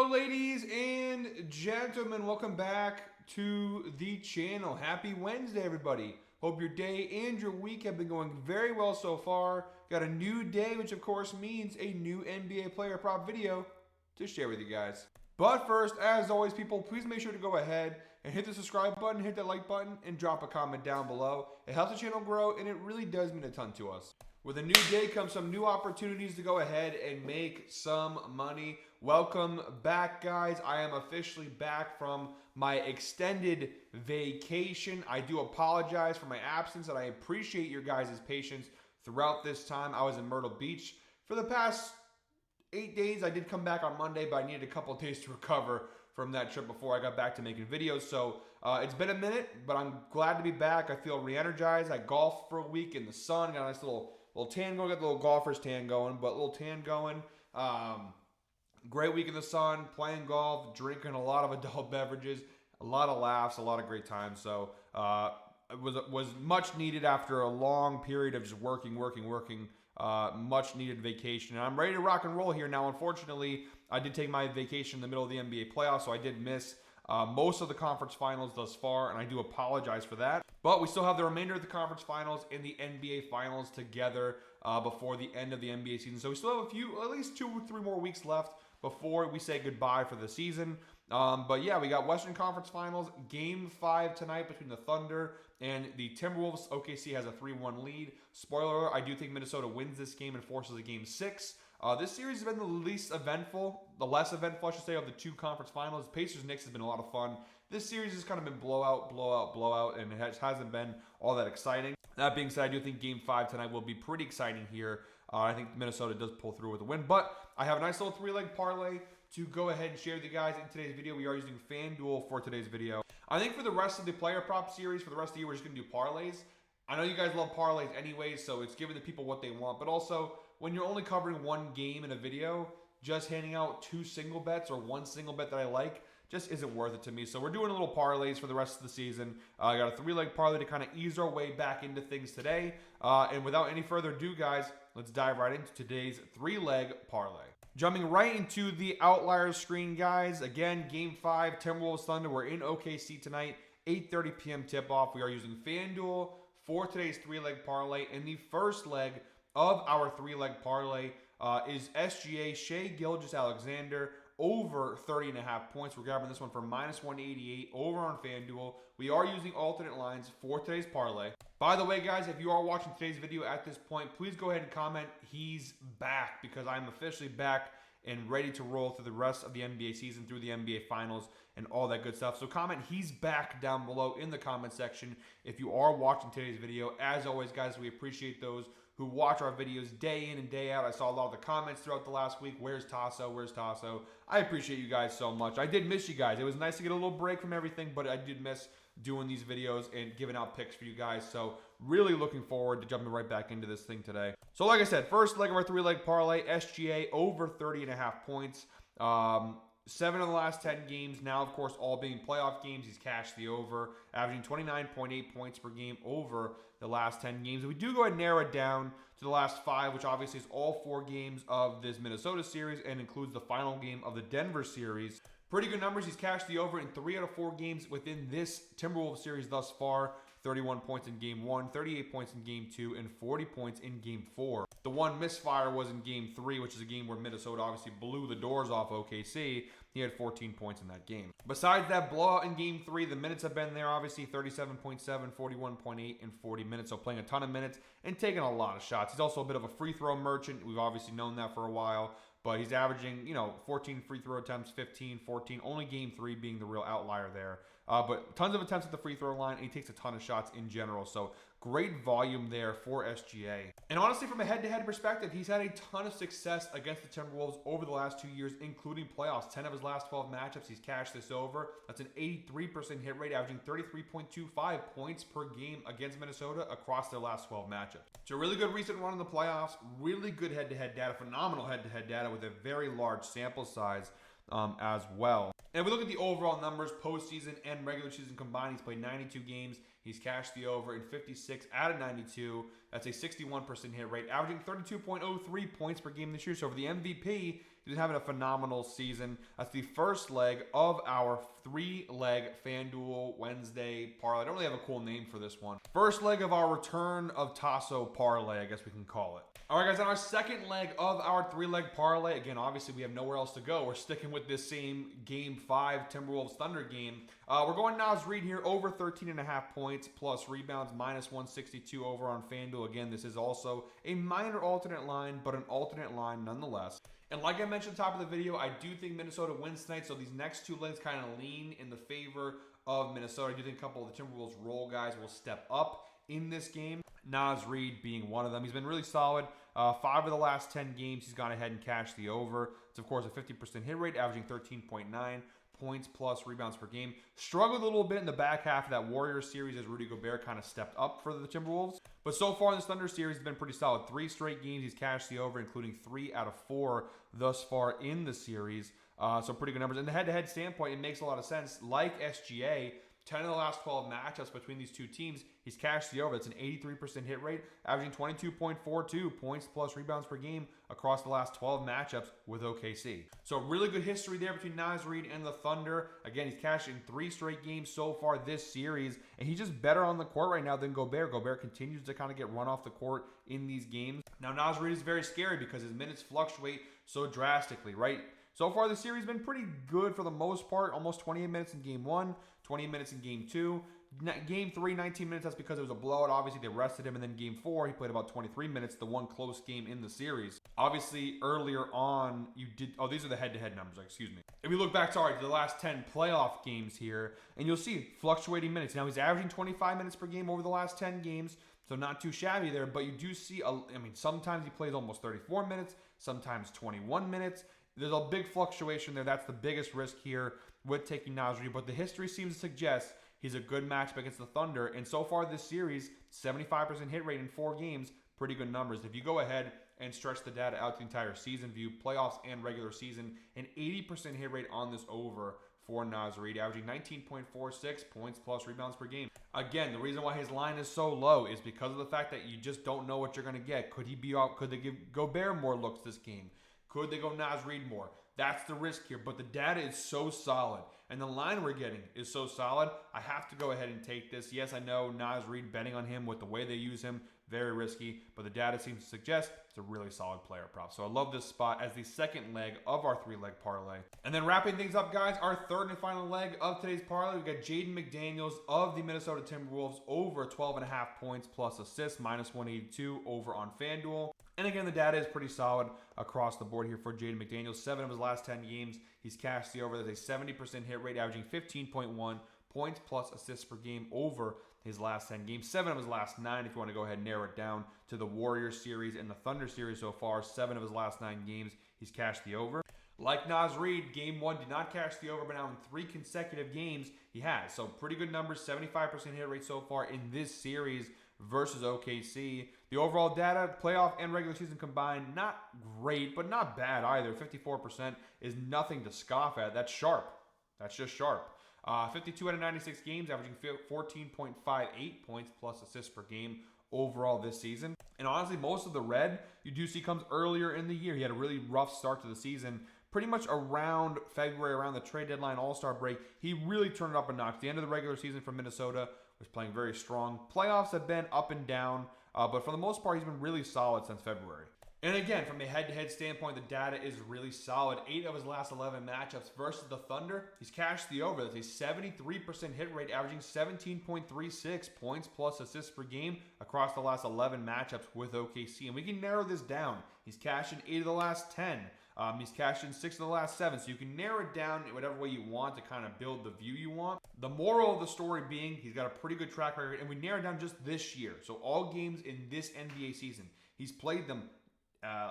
Hello, ladies and gentlemen. Welcome back to the channel. Happy Wednesday, everybody. Hope your day and your week have been going very well so far. Got a new day, which of course means a new NBA player prop video to share with you guys. But first, as always, people, please make sure to go ahead and hit the subscribe button, hit that like button, and drop a comment down below. It helps the channel grow, and it really does mean a ton to us. With a new day comes some new opportunities to go ahead and make some money. Welcome back, guys. I am officially back from my extended vacation. I do apologize for my absence, and I appreciate your guys' patience throughout this time. I was in Myrtle Beach for the past 8 days. I did come back on Monday, but I needed a couple of days to recover from that trip before I got back to making videos. So it's been a minute, but I'm glad to be back. I feel re-energized. I golfed for a week in the sun. Got a nice little tan going. Got the little golfer's tan going, but a little tan going. Great week in the sun, playing golf, drinking a lot of adult beverages, a lot of laughs, a lot of great times. So it was much needed after a long period of just working. Much needed vacation, and I'm ready to rock and roll here now. Unfortunately, I did take my vacation in the middle of the NBA playoffs, so I did miss most of the conference finals thus far, and I do apologize for that. But we still have the remainder of the conference finals and the NBA finals together before the end of the NBA season. So we still have at least 2 or 3 more weeks left before we say goodbye for the season. But yeah, we got Western Conference Finals, Game 5 tonight between the Thunder and the Timberwolves. OKC has a 3-1 lead. Spoiler alert, I do think Minnesota wins this game and forces a Game 6. This series has been the less eventful, I should say, of the 2 conference finals. Pacers-Knicks has been a lot of fun. This series has kind of been blowout, and it hasn't been all that exciting. That being said, I do think Game 5 tonight will be pretty exciting here. I think Minnesota does pull through with a win, but I have a nice little 3-leg parlay to go ahead and share with you guys in today's video. We are using FanDuel for today's video. I think for the rest of the player prop series, for the rest of the year, we're just going to do parlays. I know you guys love parlays anyways, so it's giving the people what they want, but also when you're only covering one game in a video, just handing out 2 single bets or 1 single bet that I like just isn't worth it to me. So we're doing a little parlays for the rest of the season. I got a 3-leg parlay to kind of ease our way back into things today. And without any further ado, guys, let's dive right into today's 3-leg parlay. Jumping right into the outliers screen, guys. Again, Game 5, Timberwolves Thunder. We're in OKC tonight, 8:30 p.m. tip-off. We are using FanDuel for today's 3-leg parlay. And the first leg of our 3-leg parlay is SGA Shai Gilgeous-Alexander over 30.5 points. We're grabbing this one for -188 over on FanDuel. We are using alternate lines for today's parlay. By the way, guys, if you are watching today's video at this point, please go ahead and comment "he's back," because I'm officially back and ready to roll through the rest of the NBA season, through the NBA Finals, and all that good stuff. So comment "he's back" down below in the comment section if you are watching today's video. As always, guys, we appreciate those who watch our videos day in and day out. I saw a lot of the comments throughout the last week. Where's Tasso? Where's Tasso? I appreciate you guys so much. I did miss you guys. It was nice to get a little break from everything, but I did miss doing these videos and giving out picks for you guys. So really looking forward to jumping right back into this thing today. So like I said, first leg of our 3-leg parlay, SGA over 30.5 points. 7 of the last 10 games, now of course all being playoff games, he's cashed the over, averaging 29.8 points per game over the last 10 games. We do go ahead and narrow it down to the last 5, which obviously is all 4 games of this Minnesota series and includes the final game of the Denver series. Pretty good numbers. He's cashed the over in 3 out of 4 games within this Timberwolves series thus far. 31 points in Game 1, 38 points in Game 2, and 40 points in Game 4. The one misfire was in Game 3, which is a game where Minnesota obviously blew the doors off OKC. He had 14 points in that game. Besides that blowout in Game 3, the minutes have been there, obviously 37.7, 41.8, and 40 minutes. So playing a ton of minutes and taking a lot of shots. He's also a bit of a free throw merchant. We've obviously known that for a while. But he's averaging, 14 free throw attempts, 15, 14. Only Game 3 being the real outlier there. But tons of attempts at the free throw line, and he takes a ton of shots in general. So great volume there for SGA. And honestly, from a head-to-head perspective, he's had a ton of success against the Timberwolves over the last 2 years, including playoffs. 10 of his last 12 matchups, he's cashed this over. That's an 83% hit rate, averaging 33.25 points per game against Minnesota across their last 12 matchups. So a really good recent run in the playoffs, really good head-to-head data, phenomenal head-to-head data with a very large sample size as well. And if we look at the overall numbers, postseason and regular season combined, he's played 92 games. He's cashed the over in 56 out of 92. That's a 61% hit rate, averaging 32.03 points per game this year. So for the MVP, He's been having a phenomenal season. That's the first leg of our 3-leg FanDuel Wednesday parlay. I don't really have a cool name for this one. First leg of our return of Tasso parlay, I guess we can call it. All right, guys, on our second leg of our 3-leg parlay, again, obviously we have nowhere else to go. We're sticking with this same Game 5 Timberwolves Thunder game. We're going Naz Reid here, over 13.5 points, plus rebounds, minus 162 over on FanDuel. Again, this is also a minor alternate line, but an alternate line nonetheless. And like I mentioned at the top of the video, I do think Minnesota wins tonight, so these next 2 legs kind of lean in the favor of Minnesota. I do think a couple of the Timberwolves role guys will step up in this game. Naz Reid being one of them. He's been really solid. 5 of the last 10 games, he's gone ahead and cashed the over. It's, of course, a 50% hit rate, averaging 13.9 points plus rebounds per game. Struggled a little bit in the back half of that Warriors series as Rudy Gobert kind of stepped up for the Timberwolves. But so far in this Thunder series, he's been pretty solid. 3 straight games, he's cashed the over, including 3 out of 4 thus far in the series. So pretty good numbers. In the head-to-head standpoint, it makes a lot of sense. Like SGA, 10 of the last 12 matchups between these 2 teams, he's cashed the over. That's an 83% hit rate, averaging 22.42 points plus rebounds per game across the last 12 matchups with OKC. So really good history there between Naz Reid and the Thunder. Again, he's cashed in 3 straight games so far this series, and he's just better on the court right now than Gobert. Gobert continues to kind of get run off the court in these games. Now, Naz Reid is very scary because his minutes fluctuate so drastically, right? So far, the series has been pretty good for the most part. Almost 28 minutes in Game 1, 20 minutes in Game 2. Game 3, 19 minutes. That's because it was a blowout. Obviously, they rested him. And then Game 4, he played about 23 minutes, the one close game in the series. Obviously, earlier on, you did... Oh, these are the head-to-head numbers. Excuse me. If we look back, to the last 10 playoff games here, and you'll see fluctuating minutes. Now, he's averaging 25 minutes per game over the last 10 games, so not too shabby there. But you do see... sometimes he plays almost 34 minutes, sometimes 21 minutes. There's a big fluctuation there. That's the biggest risk here with taking Naz Reid. But the history seems to suggest he's a good matchup against the Thunder. And so far this series, 75% hit rate in 4 games. Pretty good numbers. If you go ahead and stretch the data out to the entire season view, playoffs and regular season, an 80% hit rate on this over for Naz Reid, averaging 19.46 points plus rebounds per game. Again, the reason why his line is so low is because of the fact that you just don't know what you're going to get. Could he be out? Could they give Gobert more looks this game? Could they go Naz Reid more? That's the risk here. But the data is so solid, and the line we're getting is so solid, I have to go ahead and take this. Yes, I know Naz Reid, betting on him with the way they use him, very risky, but the data seems to suggest it's a really solid player prop. So I love this spot as the second leg of our 3-leg parlay. And then wrapping things up, guys, our third and final leg of today's parlay, we got Jaden McDaniels of the Minnesota Timberwolves over 12.5 points plus assists, minus 182 over on FanDuel. And again, the data is pretty solid across the board here for Jaden McDaniels. 7 of his last 10 games, he's cashed the over. There's a 70% hit rate, averaging 15.1 points plus assists per game over his last 10 games. 7 of his last 9, if you want to go ahead and narrow it down to the Warriors series and the Thunder series so far. 7 of his last 9 games, he's cashed the over. Like Naz Reid, Game 1 did not cash the over, but now in 3 consecutive games, he has. So pretty good numbers, 75% hit rate so far in this series versus OKC. The overall data, playoff and regular season combined, not great, but not bad either. 54% is nothing to scoff at. That's sharp. That's just sharp. 52 out of 96 games, averaging 14.58 points plus assists per game overall this season. And honestly, most of the red you do see comes earlier in the year. He had a really rough start to the season. Pretty much around February, around the trade deadline, All-Star break, he really turned it up a notch. The end of the regular season for Minnesota was playing very strong. Playoffs have been up and down, but for the most part, he's been really solid since February. And again, from a head-to-head standpoint, the data is really solid. 8 of his last 11 matchups versus the Thunder, he's cashed the over. That's a 73% hit rate, averaging 17.36 points plus assists per game across the last 11 matchups with OKC. And we can narrow this down. He's cashed in 8 of the last 10. He's cashed in 6 of the last 7. So you can narrow it down in whatever way you want to kind of build the view you want. The moral of the story being he's got a pretty good track record, and we narrowed down just this year. So all games in this NBA season, he's played them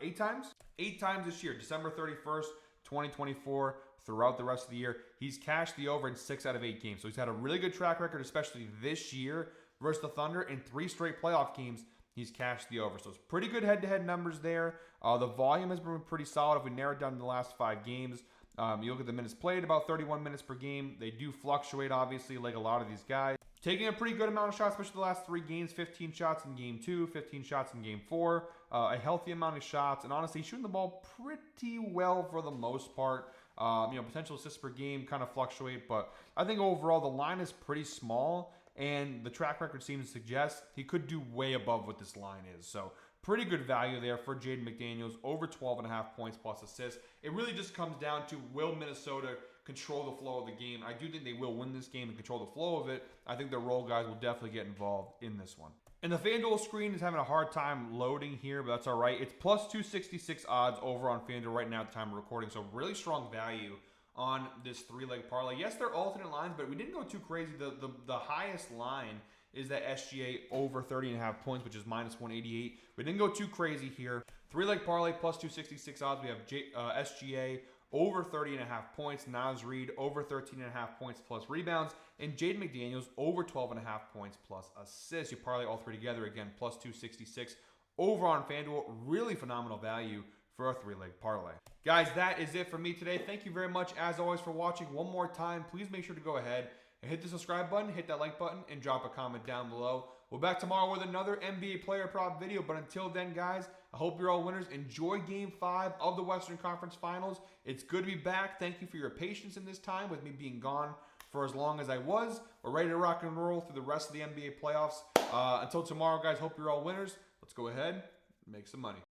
8 times? 8 times this year, December 31st, 2024, throughout the rest of the year. He's cashed the over in 6 out of 8 games. So he's had a really good track record, especially this year versus the Thunder. In 3 straight playoff games, he's cashed the over. So it's pretty good head-to-head numbers there. The volume has been pretty solid if we narrow it down to the last 5 games. You look at the minutes played, about 31 minutes per game. They do fluctuate, obviously, like a lot of these guys. Taking a pretty good amount of shots, especially the last 3 games. 15 shots in Game 2, 15 shots in Game 4. a healthy amount of shots, and honestly, shooting the ball pretty well for the most part. Potential assists per game kind of fluctuate, but I think overall the line is pretty small, and the track record seems to suggest he could do way above what this line is. So pretty good value there for Jaden McDaniels, over 12.5 points plus assists. It really just comes down to, will Minnesota control the flow of the game? I do think they will win this game and control the flow of it. I think the role guys will definitely get involved in this one. And the FanDuel screen is having a hard time loading here, but that's all right. It's plus 266 odds over on FanDuel right now at the time of recording, so really strong value on this three-leg parlay. Yes, they're alternate lines, but we didn't go too crazy. The highest line is that SGA over 30.5 points, which is minus 188. We didn't go too crazy here. Three-leg parlay plus 266 odds. We have SGA over 30.5 points, Naz Reid over 13.5 points plus rebounds, and Jaden McDaniels over 12.5 points plus assists. You parlay all three together, again, plus 266 over on FanDuel. Really phenomenal value for a three-leg parlay. Guys, that is it for me today. Thank you very much, as always, for watching. One more time, please make sure to go ahead and hit the subscribe button, hit that like button, and drop a comment down below. We'll be back tomorrow with another NBA player prop video, but until then, guys, I hope you're all winners. Enjoy Game 5 of the Western Conference Finals. It's good to be back. Thank you for your patience in this time with me being gone for as long as I was. We're ready to rock and roll through the rest of the NBA playoffs. Until tomorrow, guys, hope you're all winners. Let's go ahead and make some money.